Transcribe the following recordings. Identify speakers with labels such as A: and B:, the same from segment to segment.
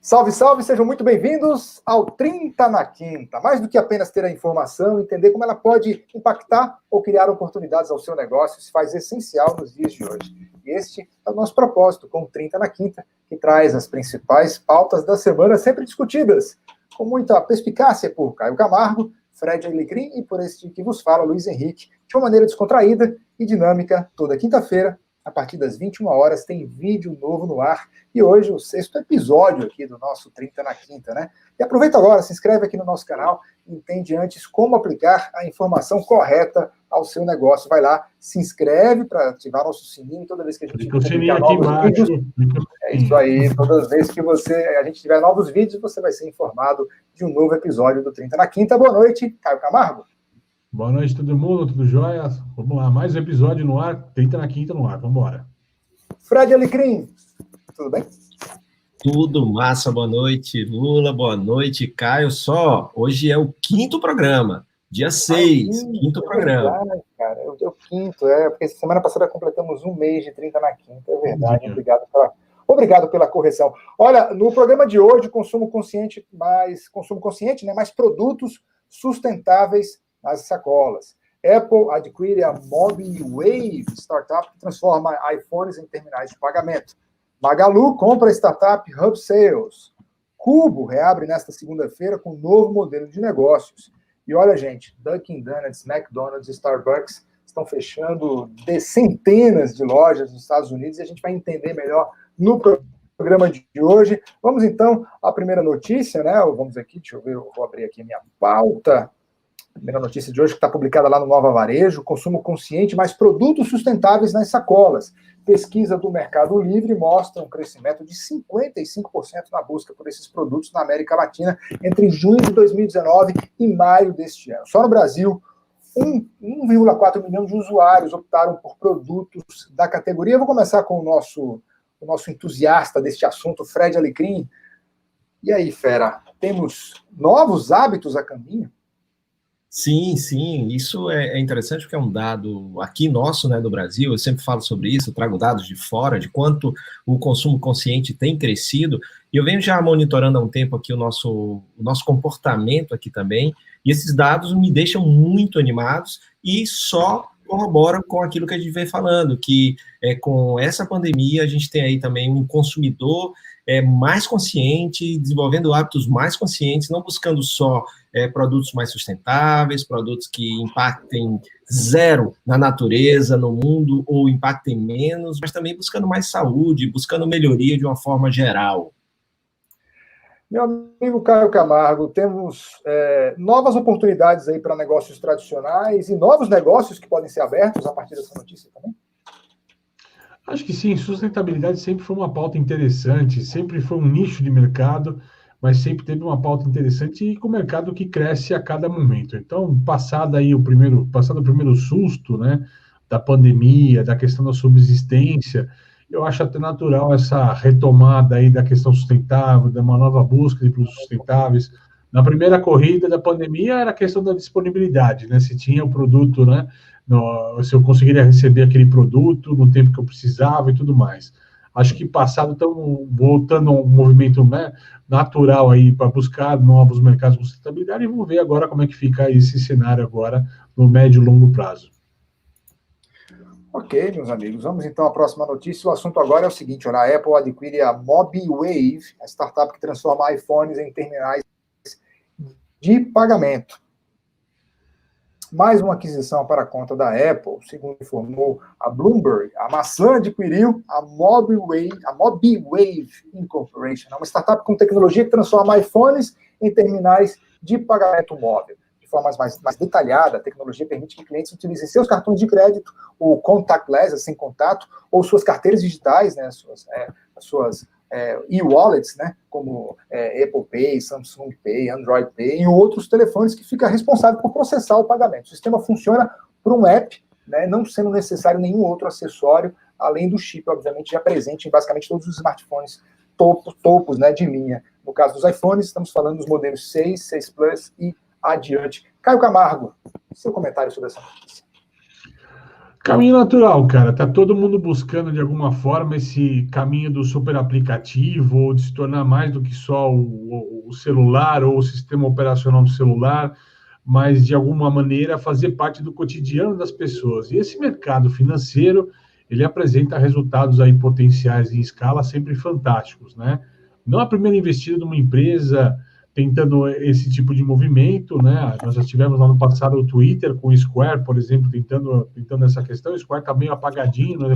A: Salve, salve, sejam muito bem-vindos ao 30 na Quinta. Mais do que apenas ter a informação, entender como ela pode impactar ou criar oportunidades ao seu negócio se faz essencial nos dias de hoje. E este é o nosso propósito com o 30 na Quinta, que traz as principais pautas da semana sempre discutidas, com muita perspicácia por Caio Camargo, Fred Alecrim e por este que vos fala, Luiz Henrique, de uma maneira descontraída e dinâmica, toda quinta-feira, a partir das 21 horas, tem vídeo novo no ar. E hoje, o 6º episódio aqui do nosso 30 na Quinta, né? E aproveita agora, se inscreve aqui no nosso canal e entende antes como aplicar a informação correta ao seu negócio. Vai lá, se inscreve para ativar nosso sininho toda vez que a gente publicar novos vídeos. É isso aí, todas as vezes que a gente tiver novos vídeos, você vai ser informado de um novo episódio do 30 na Quinta. Boa noite, Caio Camargo.
B: Boa noite, todo mundo, tudo jóia? Vamos lá, mais um episódio no ar, 30 na Quinta no ar, vamos embora.
A: Fred Alecrim, tudo bem?
C: Tudo massa, boa noite, Lula, boa noite, Caio. Hoje é o 5º programa, dia 6, quinto programa.
A: Verdade, cara, é o 5º, porque semana passada completamos um mês de 30 na Quinta, é verdade, obrigado pela correção. Olha, no programa de hoje, consumo consciente, né, mais produtos sustentáveis nas sacolas. Apple adquire a MobiWave, startup que transforma iPhones em terminais de pagamento. Magalu compra a startup Hub Sales. Cubo reabre nesta segunda-feira com um novo modelo de negócios. E olha, gente, Dunkin' Donuts, McDonald's e Starbucks estão fechando centenas de lojas nos Estados Unidos e a gente vai entender melhor no programa de hoje. Vamos, então, à primeira notícia, né? Vamos aqui, deixa eu ver, eu vou abrir aqui a minha pauta. Primeira notícia de hoje que está publicada lá no Nova Varejo, consumo consciente, mais produtos sustentáveis nas sacolas. Pesquisa do Mercado Livre mostra um crescimento de 55% na busca por esses produtos na América Latina entre junho de 2019 e maio deste ano. Só no Brasil, 1,4 milhão de usuários optaram por produtos da categoria. Eu vou começar com o nosso entusiasta deste assunto, Fred Alecrim. E aí, fera, temos novos hábitos a caminho?
C: Sim, isso é interessante porque é um dado aqui nosso, né, do Brasil, eu sempre falo sobre isso, eu trago dados de fora, de quanto o consumo consciente tem crescido, e eu venho já monitorando há um tempo aqui o nosso comportamento aqui também, e esses dados me deixam muito animados e só corroboram com aquilo que a gente vem falando, que com essa pandemia a gente tem aí também um consumidor mais consciente, desenvolvendo hábitos mais conscientes, não buscando só produtos mais sustentáveis, produtos que impactem zero na natureza, no mundo, ou impactem menos, mas também buscando mais saúde, buscando melhoria de uma forma geral.
A: Meu amigo Caio Camargo, temos novas oportunidades aí para negócios tradicionais e novos negócios que podem ser abertos a partir dessa notícia também?
B: Acho que sim, sustentabilidade sempre foi uma pauta interessante, sempre foi um nicho de mercado, mas sempre teve uma pauta interessante e com o mercado que cresce a cada momento. Então, passado o primeiro susto, né, da pandemia, da questão da subsistência, eu acho até natural essa retomada aí da questão sustentável, de uma nova busca de produtos sustentáveis. Na primeira corrida da pandemia era a questão da disponibilidade, né, se tinha o produto, né, se eu conseguiria receber aquele produto no tempo que eu precisava e tudo mais. Acho que passado estamos voltando a um movimento, né, natural aí para buscar novos mercados de sustentabilidade e vamos ver agora como é que fica esse cenário agora no médio e longo prazo.
A: Ok, meus amigos, vamos então à próxima notícia. O assunto agora é o seguinte, a Apple adquire a MobiWave, a startup que transforma iPhones em terminais de pagamento. Mais uma aquisição para a conta da Apple, segundo informou a Bloomberg. A maçã adquiriu a MobiWave Incorporation, uma startup com tecnologia que transforma iPhones em terminais de pagamento móvel. De forma mais detalhada, a tecnologia permite que clientes utilizem seus cartões de crédito, o contactless, sem contato, ou suas carteiras digitais, né, as suas e-wallets, né, como Apple Pay, Samsung Pay, Android Pay, e outros telefones que fica responsável por processar o pagamento. O sistema funciona por um app, né, não sendo necessário nenhum outro acessório, além do chip, obviamente, já presente em basicamente todos os smartphones topos, né, de linha. No caso dos iPhones, estamos falando dos modelos 6, 6 Plus e adiante. Caio Camargo, seu comentário sobre essa notícia.
B: Caminho natural, cara. Tá todo mundo buscando de alguma forma esse caminho do super aplicativo ou de se tornar mais do que só o celular ou o sistema operacional do celular, mas de alguma maneira fazer parte do cotidiano das pessoas. E esse mercado financeiro, ele apresenta resultados aí potenciais em escala sempre fantásticos, né? Não a primeira investida de uma empresa tentando esse tipo de movimento, né? Nós já tivemos lá no passado o Twitter com o Square, por exemplo, tentando essa questão. O Square está meio apagadinho, né?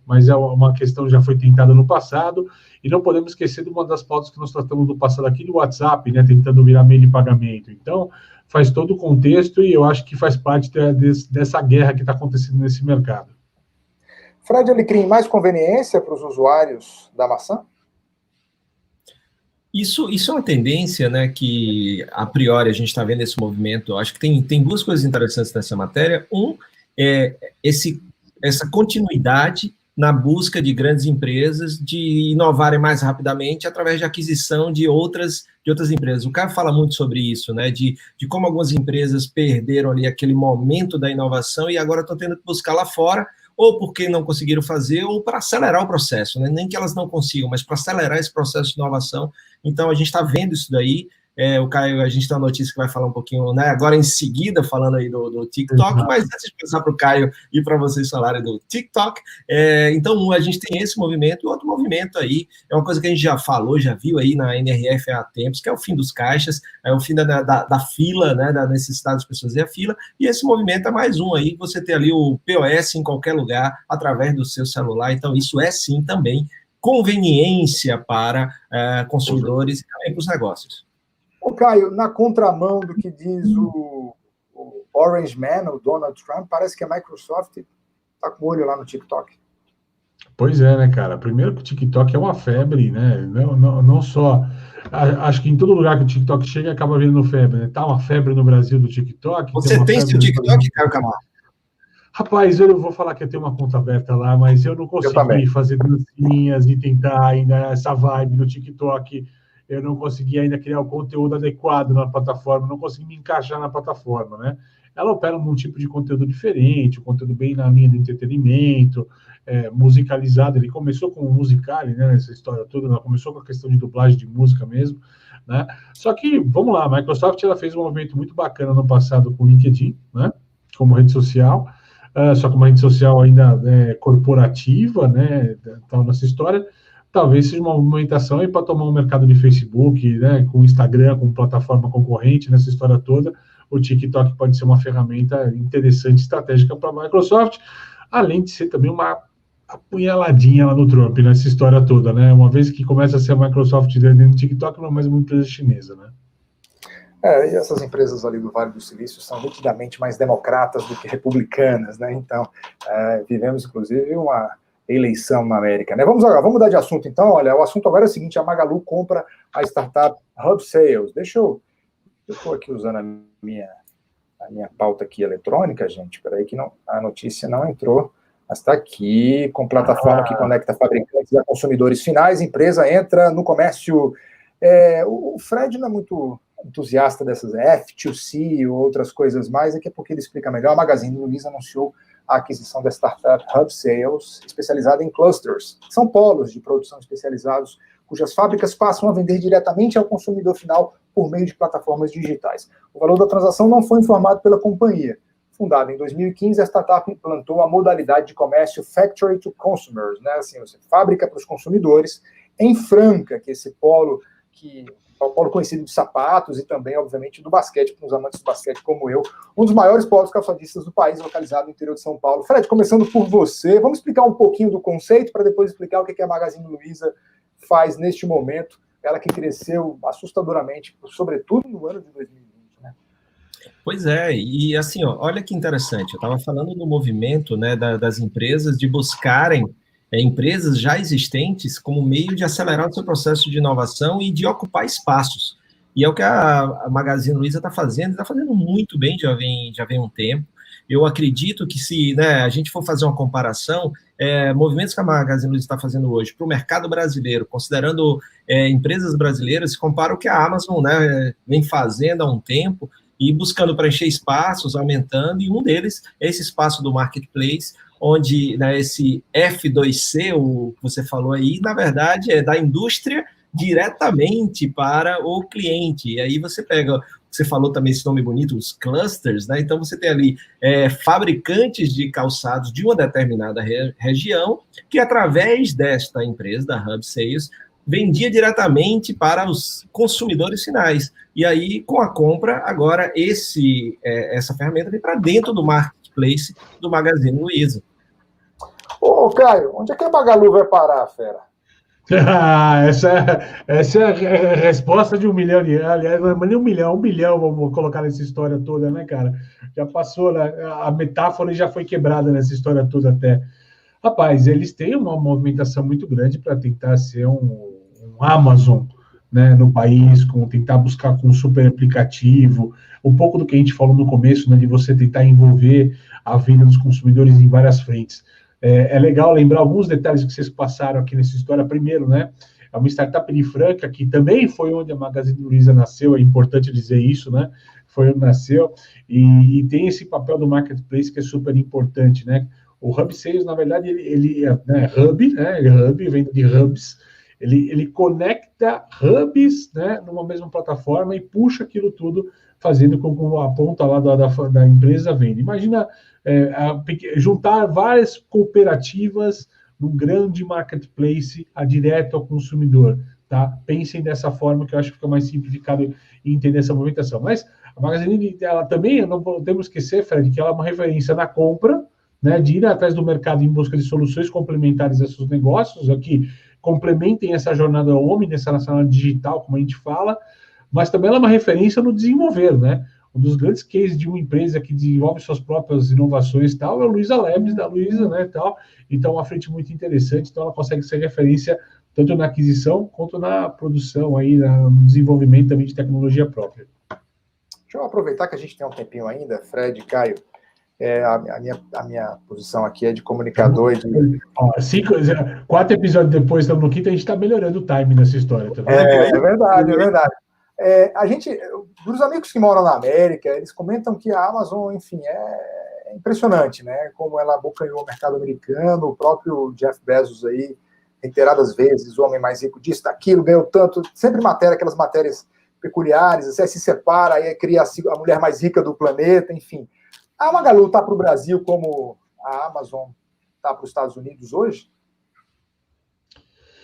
B: Mas é uma questão que já foi tentada no passado. E não podemos esquecer de uma das pautas que nós tratamos no passado aqui, do WhatsApp, né? Tentando virar meio de pagamento. Então, faz todo o contexto e eu acho que faz parte dessa guerra que está acontecendo nesse mercado.
A: Fred Alecrim, mais conveniência para os usuários da maçã?
C: Isso é uma tendência, né, que a priori a gente está vendo esse movimento. Eu acho que tem duas coisas interessantes nessa matéria. É essa continuidade na busca de grandes empresas de inovarem mais rapidamente através de aquisição de outras empresas. O Caio fala muito sobre isso, né, de como algumas empresas perderam ali aquele momento da inovação e agora estão tendo que buscar lá fora, ou porque não conseguiram fazer, ou para acelerar o processo, né? Nem que elas não consigam, mas para acelerar esse processo de inovação. Então, a gente está vendo isso daí. O Caio, a gente tem uma notícia que vai falar um pouquinho, né? Agora em seguida, falando aí do TikTok, mas antes de passar para o Caio e para vocês falarem do TikTok, então a gente tem esse movimento, e outro movimento aí, é uma coisa que a gente já falou, já viu aí na NRF há tempos, que é o fim dos caixas, é o fim da fila, né? Da necessidade das pessoas fazer a fila, e esse movimento é mais um aí, você ter ali o POS em qualquer lugar, através do seu celular, então isso é sim também conveniência para consumidores e também para os negócios.
A: Ô, Caio, na contramão do que diz o Orange Man, o Donald Trump, parece que a Microsoft está com o olho lá no TikTok.
B: Pois é, né, cara? Primeiro que o TikTok é uma febre, né? Não só... Acho que em todo lugar que o TikTok chega, acaba virando febre, né? Tá uma febre no Brasil do TikTok.
C: Você tem seu TikTok, Caio Camargo?
B: Rapaz, eu vou falar que eu tenho uma conta aberta lá, mas eu não consegui fazer dancinhas e tentar ainda essa vibe no TikTok. Eu não consegui ainda criar o conteúdo adequado na plataforma, não consegui me encaixar na plataforma, né? Ela opera num tipo de conteúdo diferente, um conteúdo bem na linha do entretenimento, musicalizado. Ele começou com o Musical.ly, né? Essa história toda, ela começou com a questão de dublagem de música mesmo, né? Só que, vamos lá, a Microsoft ela fez um movimento muito bacana no passado com o LinkedIn, né? Como rede social, só que uma rede social ainda corporativa, né? Então, nessa história, talvez seja uma movimentação para tomar um mercado de Facebook, né, com Instagram, com plataforma concorrente, nessa história toda. O TikTok pode ser uma ferramenta interessante, estratégica para a Microsoft, além de ser também uma apunhaladinha lá no Trump, nessa história toda, né? Uma vez que começa a ser a Microsoft dentro do TikTok, não é mais uma empresa chinesa, né?
A: E essas empresas ali do Vale do Silício são nitidamente mais democratas do que republicanas, né? Então, vivemos, inclusive, uma eleição na América, né? Vamos mudar de assunto, então. Olha, o assunto agora é o seguinte: a Magalu compra a startup Hub Sales. Eu estou aqui usando a minha pauta aqui eletrônica, gente. Espera aí que a notícia não entrou, mas está aqui, com plataforma que conecta fabricantes a consumidores finais. A empresa entra no comércio. O Fred não é muito entusiasta dessas F2C ou outras coisas mais, daqui a pouco ele explica melhor. A Magazine Luiza anunciou a aquisição da startup Hub Sales, especializada em clusters. São polos de produção especializados, cujas fábricas passam a vender diretamente ao consumidor final por meio de plataformas digitais. O valor da transação não foi informado pela companhia. Fundada em 2015, a startup implantou a modalidade de comércio Factory to Consumers, né? Assim, você fábrica para os consumidores em Franca, que é esse polo é um polo conhecido de sapatos e também, obviamente, do basquete, para os amantes do basquete como eu, um dos maiores polos calçadistas do país, localizado no interior de São Paulo. Fred, começando por você, vamos explicar um pouquinho do conceito, para depois explicar o que a Magazine Luiza faz neste momento, ela que cresceu assustadoramente, sobretudo no ano de 2020, né?
C: Pois é, e assim, olha que interessante, eu estava falando do movimento, né, das empresas de buscarem empresas já existentes como meio de acelerar o seu processo de inovação e de ocupar espaços. E é o que a Magazine Luiza está fazendo muito bem, já vem um tempo. Eu acredito que se, né, a gente for fazer uma comparação, movimentos que a Magazine Luiza está fazendo hoje para o mercado brasileiro, considerando empresas brasileiras, se compara o que a Amazon, né, vem fazendo há um tempo, e buscando preencher espaços, aumentando, e um deles é esse espaço do marketplace, onde, né, esse F2C, o que você falou aí, na verdade é da indústria diretamente para o cliente. E aí você pega, você falou também esse nome bonito, os clusters, né? Então você tem ali fabricantes de calçados de uma determinada região que, através desta empresa, da Hub Sales, vendia diretamente para os consumidores finais. E aí, com a compra, agora essa ferramenta vem para dentro do marketplace do Magazine Luiza.
A: Ô, Caio, onde é que a Magalu vai parar, fera?
B: Essa é a resposta de 1 milhão de reais. Aliás, não é nem 1 bilhão, vamos colocar nessa história toda, né, cara? Já passou, né? A metáfora já foi quebrada nessa história toda até. Rapaz, eles têm uma movimentação muito grande para tentar ser um Amazon, né, no país, tentar buscar com um super aplicativo, um pouco do que a gente falou no começo, né, de você tentar envolver a venda dos consumidores em várias frentes. É legal lembrar alguns detalhes que vocês passaram aqui nessa história. Primeiro, né, é uma startup de Franca, que também foi onde a Magazine Luiza nasceu, é importante dizer isso, né, foi onde nasceu, e tem esse papel do marketplace que é super importante, né. O Hub Sales, na verdade, ele é, né, hub, né, hub vem de hubs, ele conecta hubs, né, numa mesma plataforma e puxa aquilo tudo, fazendo com que a ponta lá da empresa venda. Imagina juntar várias cooperativas num grande marketplace direto ao consumidor. Tá? Pensem dessa forma, que eu acho que fica mais simplificado em entender essa movimentação. Mas a Magazine, ela também, não podemos esquecer, Fred, que ela é uma referência na compra, né, de ir atrás do mercado em busca de soluções complementares a seus negócios, aqui complementem essa jornada homem, nessa nacional digital, como a gente fala, mas também ela é uma referência no desenvolver, né? Um dos grandes cases de uma empresa que desenvolve suas próprias inovações e tal é a Luiza Labs, da Luiza, né, tal. Então, é uma frente muito interessante, então ela consegue ser referência tanto na aquisição quanto na produção, aí, no desenvolvimento também de tecnologia própria.
A: Deixa eu aproveitar que a gente tem um tempinho ainda, Fred, Caio. A minha posição aqui é de comunicador.
B: 4 episódios depois, estamos no quinto, a gente está melhorando o time nessa história. Tá vendo?
A: É verdade, é verdade. Dos amigos que moram na América, eles comentam que a Amazon, enfim, é impressionante, né? Como ela abocanhou o mercado americano, o próprio Jeff Bezos aí, reiteradas vezes, o homem mais rico disso, daquilo, ganhou tanto, sempre aquelas matérias peculiares, assim, aí se separa, aí cria a mulher mais rica do planeta, enfim. A Magalu está para o Brasil como a Amazon está para os Estados Unidos hoje?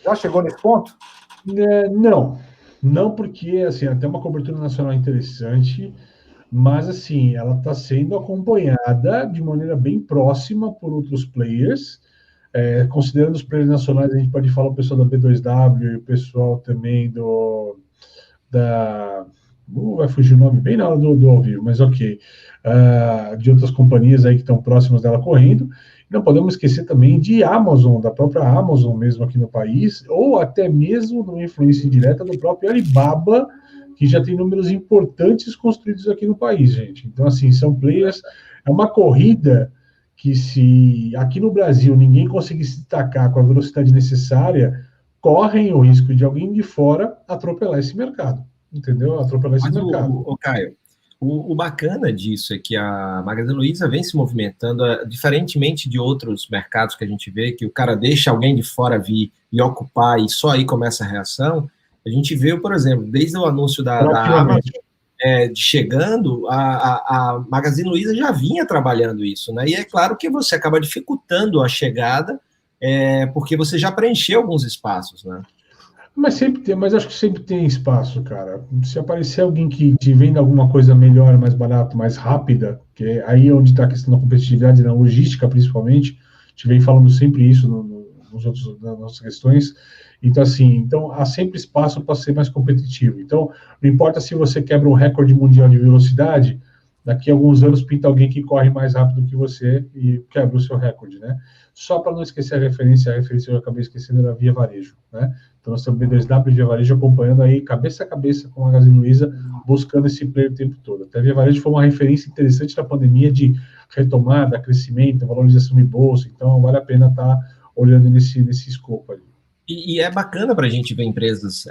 A: Já chegou nesse ponto?
B: Não, porque assim, ela tem uma cobertura nacional interessante, mas assim, ela está sendo acompanhada de maneira bem próxima por outros players. Considerando os players nacionais, a gente pode falar o pessoal da B2W e o pessoal também vai fugir o nome bem na hora do ao vivo, mas ok. De outras companhias aí que estão próximas dela correndo. Não podemos esquecer também de Amazon, da própria Amazon mesmo aqui no país, ou até mesmo de uma influência indireta do próprio Alibaba, que já tem números importantes construídos aqui no país, gente. Então, assim, são players, é uma corrida que, se aqui no Brasil ninguém conseguir se destacar com a velocidade necessária, correm o risco de alguém de fora atropelar esse mercado. Entendeu? Atropelar esse mercado.
C: Caio, o bacana disso é que a Magazine Luiza vem se movimentando, diferentemente de outros mercados que a gente vê, que o cara deixa alguém de fora vir e ocupar e só aí começa a reação. A gente vê, por exemplo, desde o anúncio da Amazon chegando, a Magazine Luiza já vinha trabalhando isso, né? E é claro que você acaba dificultando a chegada, porque você já preencheu alguns espaços, né?
B: Mas acho que sempre tem espaço, cara. Se aparecer alguém que te venda alguma coisa melhor, mais barato, mais rápida, que é aí onde está a questão da competitividade, na logística principalmente, a gente vem falando sempre isso nas nossas questões. Então, assim, há sempre espaço para ser mais competitivo. Então, não importa se você quebra um recorde mundial de velocidade, daqui a alguns anos pinta alguém que corre mais rápido que você e quebra o seu recorde, né? Só para não esquecer a referência eu acabei esquecendo da Via Varejo, né? Então, nós temos B2W e Via Varejo acompanhando aí, cabeça a cabeça com a Magazine Luiza, buscando esse player o tempo todo. Até a Via Varejo foi uma referência interessante na pandemia de retomada, crescimento, valorização de bolsa, então vale a pena estar olhando nesse escopo ali.
C: E é bacana para a gente ver empresas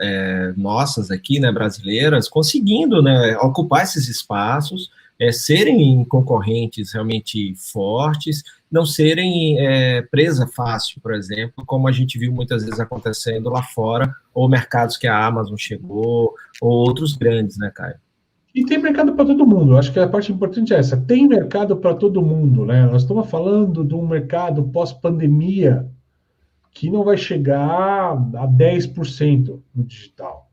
C: nossas aqui, né, brasileiras, conseguindo, né, ocupar esses espaços, serem concorrentes realmente fortes não serem presa fácil, por exemplo, como a gente viu muitas vezes acontecendo lá fora, ou mercados que a Amazon chegou, ou outros grandes, né, Caio?
B: E tem mercado para todo mundo. Acho que a parte importante é essa. Tem mercado para todo mundo, né? Nós estamos falando de um mercado pós-pandemia que não vai chegar a 10% no digital.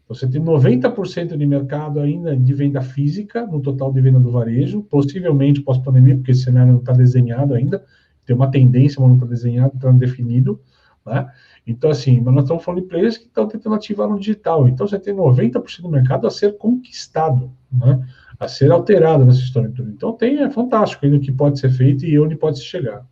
B: Você tem 90% de mercado ainda de venda física, no total de venda do varejo, possivelmente pós-pandemia, porque esse cenário não está desenhado ainda, tem uma tendência, mas não está desenhado, está definido, né? Então, assim, mas nós estamos falando de players que estão tentando ativar no digital. Então, você tem 90% do mercado a ser conquistado, né? A ser alterado nessa história. Então, é fantástico ainda o que pode ser feito e onde pode se chegar.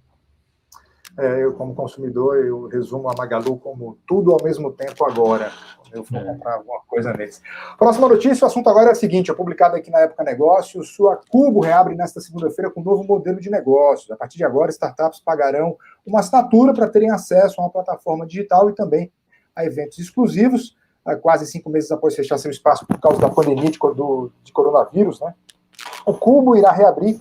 A: Eu, como consumidor, eu resumo a Magalu como tudo ao mesmo tempo agora, quando eu for comprar alguma coisa neles. Próxima notícia, o assunto agora é o seguinte, publicado aqui na Época Negócios, sua Cubo reabre nesta segunda-feira com um novo modelo de negócios. A partir de agora, startups pagarão uma assinatura para terem acesso a uma plataforma digital e também a eventos exclusivos, quase 5 meses após fechar seu espaço por causa da pandemia de coronavírus, né? O Cubo irá reabrir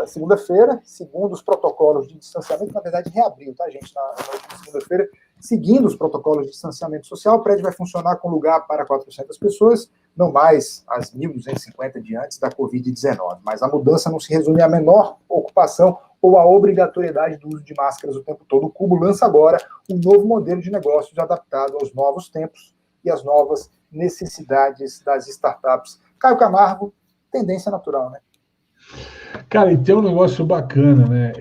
A: segunda-feira, segundo os protocolos de distanciamento, na verdade reabriu, tá, gente, na última segunda-feira, seguindo os protocolos de distanciamento social, o prédio vai funcionar com lugar para 400 pessoas, não mais as 1.250 de antes da Covid-19, mas a mudança não se resume à menor ocupação ou à obrigatoriedade do uso de máscaras o tempo todo. O Cubo lança agora um novo modelo de negócios adaptado aos novos tempos e às novas necessidades das startups. Caio Camargo, tendência natural, né?
B: Cara, e tem um negócio bacana, né?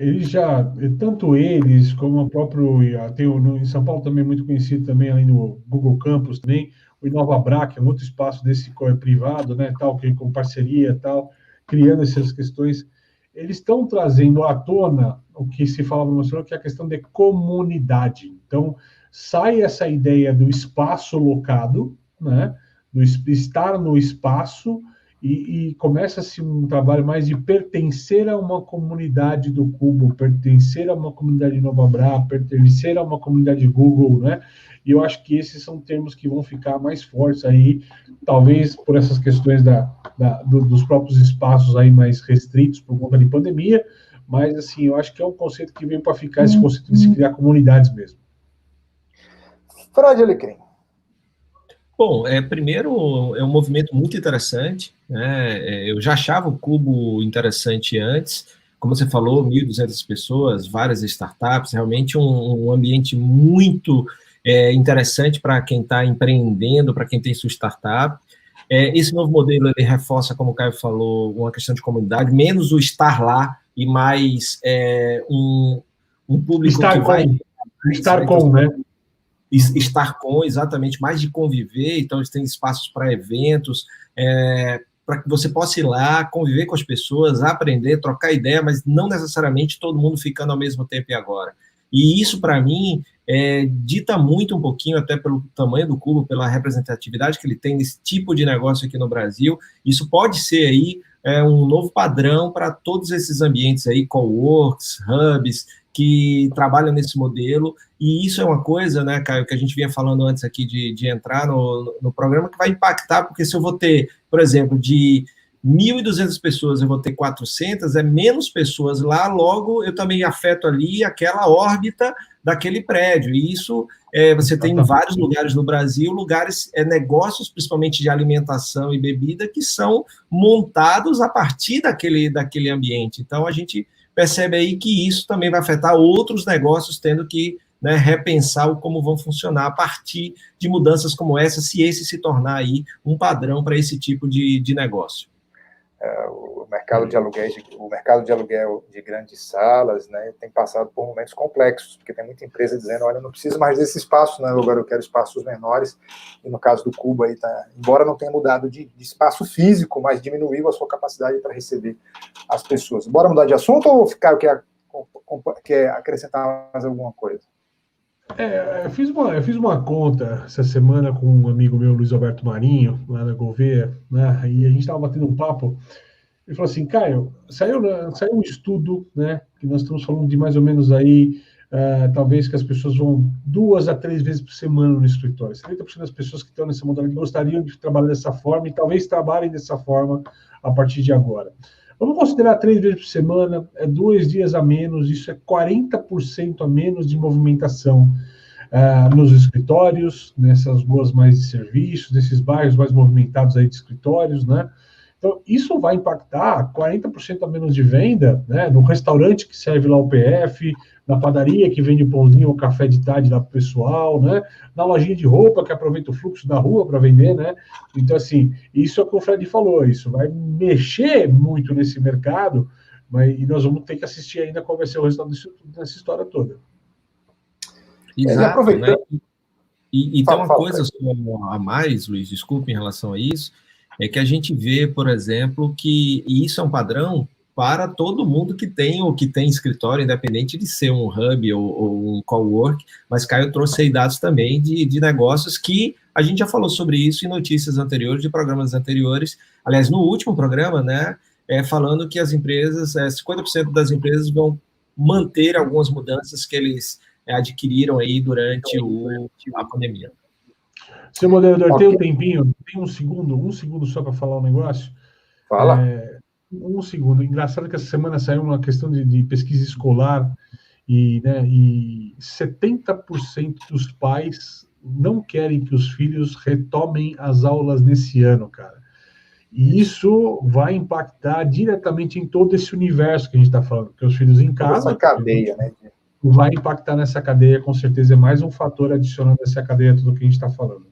B: Tanto eles como o próprio, em São Paulo também muito conhecido também, além do Google Campus também, o InovaBra, que é um outro espaço desse privado, né, tal, que com parceria, tal, criando essas questões, eles estão trazendo à tona o que se falava no Marcelo, que é a questão de comunidade. Então, sai essa ideia do espaço locado, né, do estar no espaço, e começa-se um trabalho mais de pertencer a uma comunidade do Cubo, pertencer a uma comunidade InovaBra, pertencer a uma comunidade Google, né? E eu acho que esses são termos que vão ficar mais fortes aí, talvez por essas questões dos próprios espaços aí mais restritos por conta de pandemia, mas assim, eu acho que é um conceito que veio para ficar, esse conceito de se criar comunidades mesmo.
A: Fred Alecrim.
C: Bom, primeiro, é um movimento muito interessante, né? Eu já achava o Cubo interessante antes, como você falou, 1.200 pessoas, várias startups, realmente um ambiente muito interessante para quem está empreendendo, para quem tem sua startup. Esse novo modelo, ele reforça, como o Caio falou, uma questão de comunidade, menos o estar lá e mais um público que vai...
B: Estar com, né?
C: Estar com, exatamente, mais de conviver, então eles têm espaços para eventos, para que você possa ir lá, conviver com as pessoas, aprender, trocar ideia, mas não necessariamente todo mundo ficando ao mesmo tempo e agora. E isso, para mim, dita muito um pouquinho, até pelo tamanho do Cubo, pela representatividade que ele tem nesse tipo de negócio aqui no Brasil. Isso pode ser aí um novo padrão para todos esses ambientes aí, coworks, hubs, que trabalham nesse modelo, e isso é uma coisa, né, Caio, que a gente vinha falando antes aqui de entrar no programa, que vai impactar, porque se eu vou ter, por exemplo, de 1.200 pessoas, eu vou ter 400, menos pessoas lá, logo eu também afeto ali aquela órbita daquele prédio, e isso você tem em vários lugares no Brasil, negócios, principalmente de alimentação e bebida, que são montados a partir daquele ambiente. Então, a gente percebe aí que isso também vai afetar outros negócios, tendo que repensar como vão funcionar a partir de mudanças como essa, se esse se tornar aí um padrão para esse tipo de negócio.
A: O mercado de aluguel de grandes salas, né, tem passado por momentos complexos, porque tem muita empresa dizendo, olha, não preciso mais desse espaço, né, agora eu quero espaços menores, e no caso do Cubo, aí embora não tenha mudado de espaço físico, mas diminuiu a sua capacidade para receber as pessoas. Bora mudar de assunto ou Caio quer acrescentar mais alguma coisa?
B: Eu fiz uma conta essa semana com um amigo meu, Luiz Alberto Marinho, lá na Gouveia, né, e a gente estava batendo um papo. Ele falou assim, Caio, saiu um estudo, né, que nós estamos falando de mais ou menos aí, talvez que as pessoas vão 2 a 3 vezes por semana no escritório. 70% das pessoas que estão nessa modalidade gostariam de trabalhar dessa forma e talvez trabalhem dessa forma a partir de agora. Vamos considerar 3 vezes por semana, 2 dias a menos, isso é 40% a menos de movimentação nos escritórios, nessas ruas mais de serviços, nesses bairros mais movimentados aí de escritórios, né? Então, isso vai impactar 40% a menos de venda, né? No restaurante que serve lá o PF, na padaria que vende pãozinho ou café de tarde lá para o pessoal, né? Na lojinha de roupa que aproveita o fluxo da rua para vender, né? Então, assim, isso é o que o Fred falou, isso vai mexer muito nesse mercado, e nós vamos ter que assistir ainda qual vai ser o resultado dessa história toda.
C: Exato, né? E tem uma coisa a mais, Luiz, desculpe, em relação a isso, é que a gente vê, por exemplo, que isso é um padrão para todo mundo que tem ou que tem escritório, independente de ser um hub ou um cowork, mas Caio trouxe aí dados também de negócios que a gente já falou sobre isso em notícias anteriores, de programas anteriores, aliás, no último programa, né, falando que as empresas, 50% das empresas vão manter algumas mudanças que eles adquiriram aí durante a pandemia.
B: Seu moderador, tem um tempinho? Tem um segundo só para falar um negócio?
A: Fala.
B: Um segundo. Engraçado que essa semana saiu uma questão de pesquisa escolar e 70% dos pais não querem que os filhos retomem as aulas nesse ano, cara. E isso vai impactar diretamente em todo esse universo que a gente está falando, porque os filhos em casa...
A: Essa cadeia, né?
B: Vai impactar nessa cadeia, com certeza, é mais um fator adicional nessa cadeia, tudo que a gente está falando.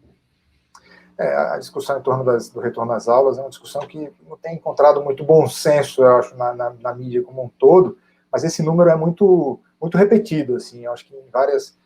A: A discussão em torno do retorno às aulas é uma discussão que não tem encontrado muito bom senso, eu acho, na mídia como um todo, mas esse número é muito, muito repetido, assim, eu acho que em vários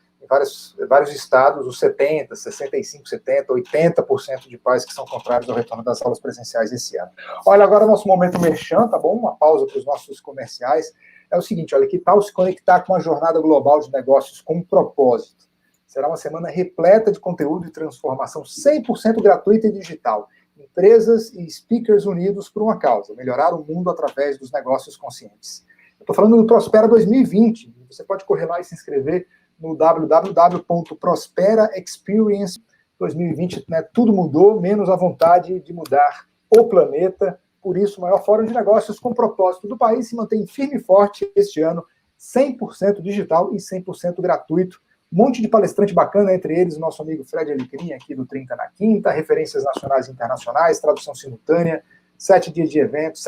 A: estados, os 70%, 65%, 70%, 80% de pais que são contrários ao retorno das aulas presenciais esse ano. Olha, agora nosso momento merchan, tá bom? Uma pausa para os nossos comerciais. É o seguinte, olha, que tal se conectar com a jornada global de negócios com propósito? Será uma semana repleta de conteúdo e transformação 100% gratuita e digital. Empresas e speakers unidos por uma causa, melhorar o mundo através dos negócios conscientes. Eu estou falando do Prospera 2020. Você pode correr lá e se inscrever no www.prosperaexperience 2020. Né, tudo mudou, menos a vontade de mudar o planeta. Por isso, o maior fórum de negócios com propósito do país se mantém firme e forte este ano, 100% digital e 100% gratuito. Um monte de palestrante bacana, entre eles o nosso amigo Fred Alecrim, aqui do 30 na Quinta, referências nacionais e internacionais, tradução simultânea, 7 dias de evento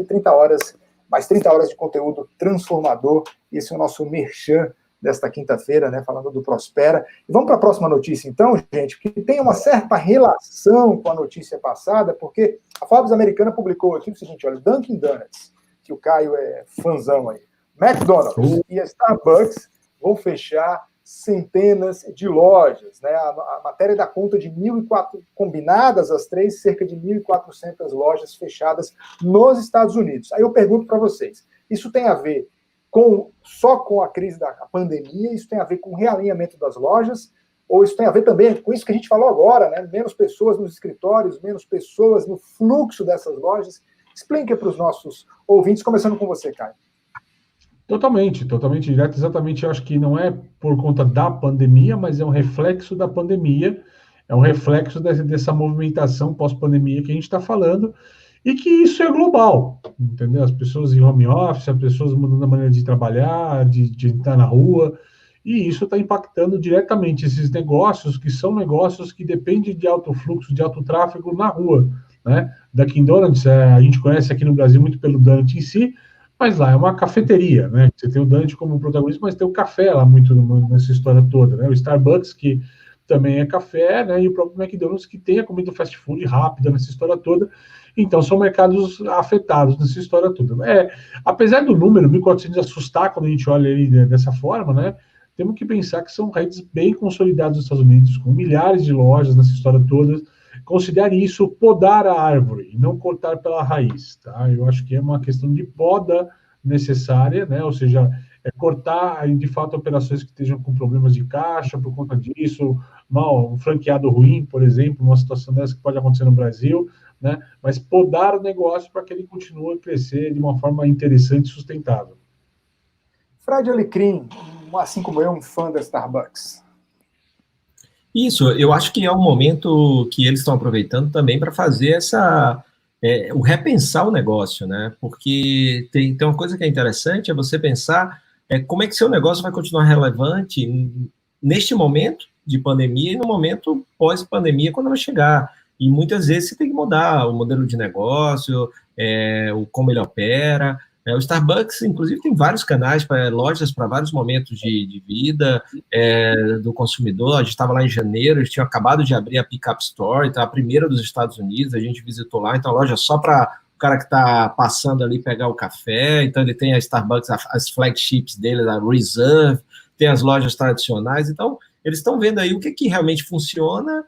A: e 30 horas, mais 30 horas de conteúdo transformador. Esse é o nosso merchan desta quinta-feira, né, falando do Prospera. E vamos para a próxima notícia, então, gente, que tem uma certa relação com a notícia passada, porque a Forbes americana publicou aqui o seguinte, olha, Dunkin' Donuts, que o Caio é fãzão aí, McDonald's e a Starbucks vão fechar centenas de lojas, né? A matéria dá conta de 1.400, combinadas as três, cerca de 1.400 lojas fechadas nos Estados Unidos. Aí eu pergunto para vocês, isso tem a ver só com a crise da pandemia, isso tem a ver com o realinhamento das lojas, ou isso tem a ver também com isso que a gente falou agora, né? Menos pessoas nos escritórios, menos pessoas no fluxo dessas lojas? Explique para os nossos ouvintes, começando com você, Caio.
B: Totalmente direto, exatamente, eu acho que não é por conta da pandemia, mas é um reflexo da pandemia, é um reflexo dessa movimentação pós-pandemia que a gente está falando, e que isso é global, entendeu? As pessoas em home office, as pessoas mudando a maneira de trabalhar, de estar na rua, e isso está impactando diretamente esses negócios, que são negócios que dependem de alto fluxo, de alto tráfego na rua, né? Dunkin' Donuts, a gente conhece aqui no Brasil muito pelo donut em si, mas lá é uma cafeteria, né? Você tem o Dante como protagonista, mas tem o café lá muito nessa história toda, né? O Starbucks, que também é café, né? E o próprio McDonald's, que tem a comida fast food rápida nessa história toda. Então, são mercados afetados nessa história toda. Apesar do número, 1.400 assustar quando a gente olha ele dessa forma, né? Temos que pensar que são redes bem consolidadas nos Estados Unidos, com milhares de lojas nessa história toda. Considere isso podar a árvore, e não cortar pela raiz, tá? Eu acho que é uma questão de poda necessária, né? Ou seja, cortar, de fato, operações que estejam com problemas de caixa por conta disso, um franqueado ruim, por exemplo, uma situação dessa que pode acontecer no Brasil, né? Mas podar o negócio para que ele continue a crescer de uma forma interessante e sustentável.
A: Fred Alecrim, assim como eu, um fã da Starbucks.
C: Isso, eu acho que é um momento que eles estão aproveitando também para fazer essa o repensar o negócio, né? Porque tem uma coisa que é interessante, é você pensar como é que seu negócio vai continuar relevante neste momento de pandemia e no momento pós-pandemia, quando ela chegar. E muitas vezes você tem que mudar o modelo de negócio, como ele opera. O Starbucks, inclusive, tem vários canais, lojas para vários momentos de vida do consumidor. A gente estava lá em janeiro, eles tinham acabado de abrir a Pickup Store, então a primeira dos Estados Unidos, a gente visitou lá, então a loja só para o cara que está passando ali pegar o café, então ele tem a Starbucks, as flagships dele, a Reserve, tem as lojas tradicionais, então eles estão vendo aí o que realmente funciona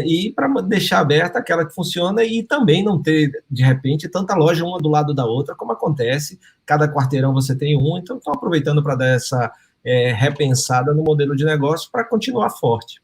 C: e para deixar aberta aquela que funciona e também não ter, de repente, tanta loja uma do lado da outra, como acontece, cada quarteirão você tem um, então estão aproveitando para dar essa repensada no modelo de negócio para continuar forte.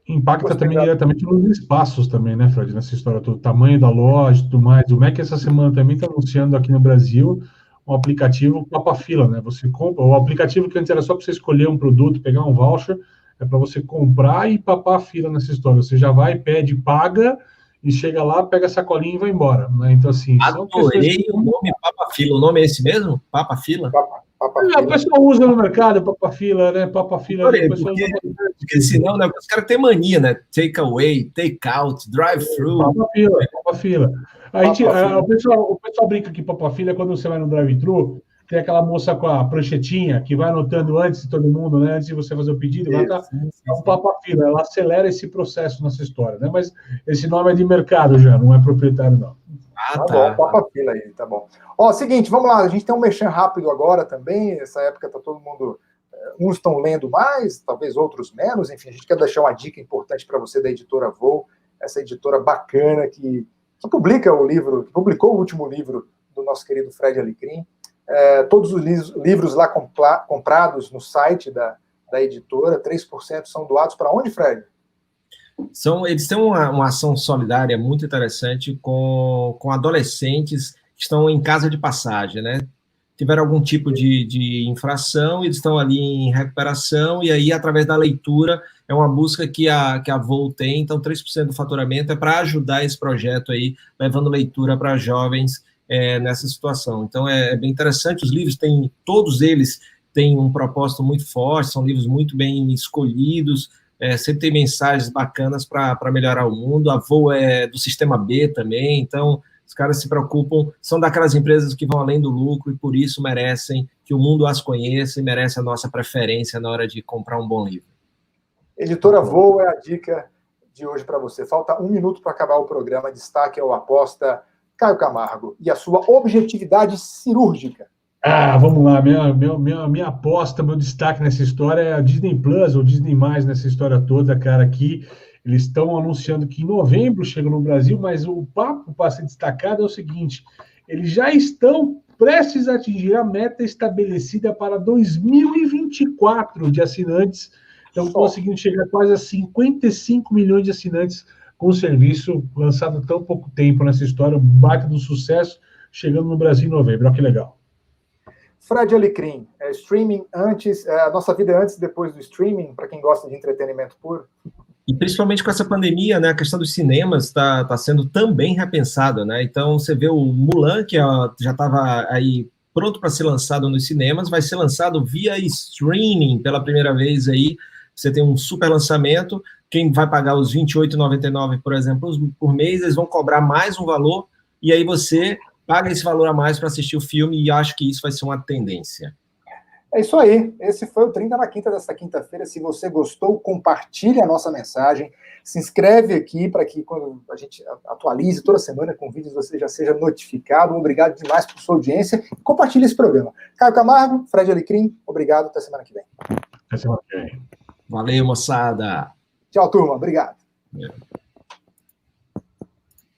B: Impacta também diretamente nos espaços também, né, Fred, nessa história toda, o tamanho da loja e tudo mais. O Mac essa semana também está anunciando aqui no Brasil um aplicativo Papa Fila, né? Você compra, o aplicativo que antes era só para você escolher um produto, pegar um voucher, é para você comprar e papar a fila nessa história. Você já vai, pede, paga, e chega lá, pega a sacolinha e vai embora. Né? Então, assim...
C: Adorei o nome Papa Fila. O nome é esse mesmo? Papa Fila?
B: O pessoal usa no mercado Papa Fila, né? Papa Fila.
C: Porque senão, né, os caras têm mania, né? Take away, take out, drive-thru.
B: Papa Fila. O pessoal brinca que Papa Fila é quando você vai no drive-thru, tem aquela moça com a pranchetinha que vai anotando antes de todo mundo, né? Antes de você fazer o pedido, é um Papa Fila, ela acelera esse processo nessa história, né? Mas esse nome é de mercado já, não é proprietário, não.
A: Tá bom, Papa Fila aí, tá bom. Seguinte, vamos lá, a gente tem um merchan rápido agora também, essa época tá todo mundo, uns estão lendo mais, talvez outros menos, enfim, a gente quer deixar uma dica importante para você da editora Voo, essa editora bacana que publica o livro, que publicou o último livro do nosso querido Fred Alecrim. Todos os livros lá comprados no site da editora, 3% são doados para onde, Fred?
C: Eles têm uma ação solidária muito interessante com adolescentes que estão em casa de passagem, né? Tiveram algum tipo de infração, eles estão ali em recuperação, e aí, através da leitura, é uma busca que a Voo tem, então 3% do faturamento é para ajudar esse projeto aí, levando leitura para jovens nessa situação. Então, é bem interessante, os livros todos eles têm um propósito muito forte, são livros muito bem escolhidos, sempre tem mensagens bacanas para melhorar o mundo. A Voo é do sistema B também, então os caras se preocupam, são daquelas empresas que vão além do lucro e por isso merecem que o mundo as conheça e merece a nossa preferência na hora de comprar um bom livro.
A: Editora Voo é a dica de hoje para você. Falta 1 minuto para acabar o programa. Destaque ao aposta Caio Camargo e a sua objetividade cirúrgica.
B: Vamos lá, minha aposta, meu destaque nessa história é a Disney Plus, ou Disney+, nessa história toda, cara, aqui eles estão anunciando que em novembro chega no Brasil, mas o papo para ser destacado é o seguinte, eles já estão prestes a atingir a meta estabelecida para 2024 de assinantes, estão conseguindo chegar quase a 55 milhões de assinantes com o serviço lançado há tão pouco tempo nessa história, um baita do sucesso, chegando no Brasil em novembro, olha que legal.
A: Fred Alecrim, streaming antes, a nossa vida é antes e depois do streaming, para quem gosta de entretenimento puro?
C: E principalmente com essa pandemia, né, a questão dos cinemas está sendo também repensada, né? Então você vê o Mulan, que já estava aí pronto para ser lançado nos cinemas, vai ser lançado via streaming pela primeira vez aí. Você tem um super lançamento, quem vai pagar os R$ 28,99, por exemplo, por mês, eles vão cobrar mais um valor, e aí você paga esse valor a mais para assistir o filme, e acho que isso vai ser uma tendência.
A: É isso aí, esse foi o 30 na Quinta desta quinta-feira. Se você gostou, compartilhe a nossa mensagem, se inscreve aqui para que quando a gente atualize toda semana com vídeos, você já seja notificado. Obrigado demais por sua audiência e compartilhe esse programa. Caio Camargo, Fred Alecrim, obrigado, até semana que vem.
B: Até semana que vem.
C: Valeu, moçada.
A: Tchau, turma, obrigado.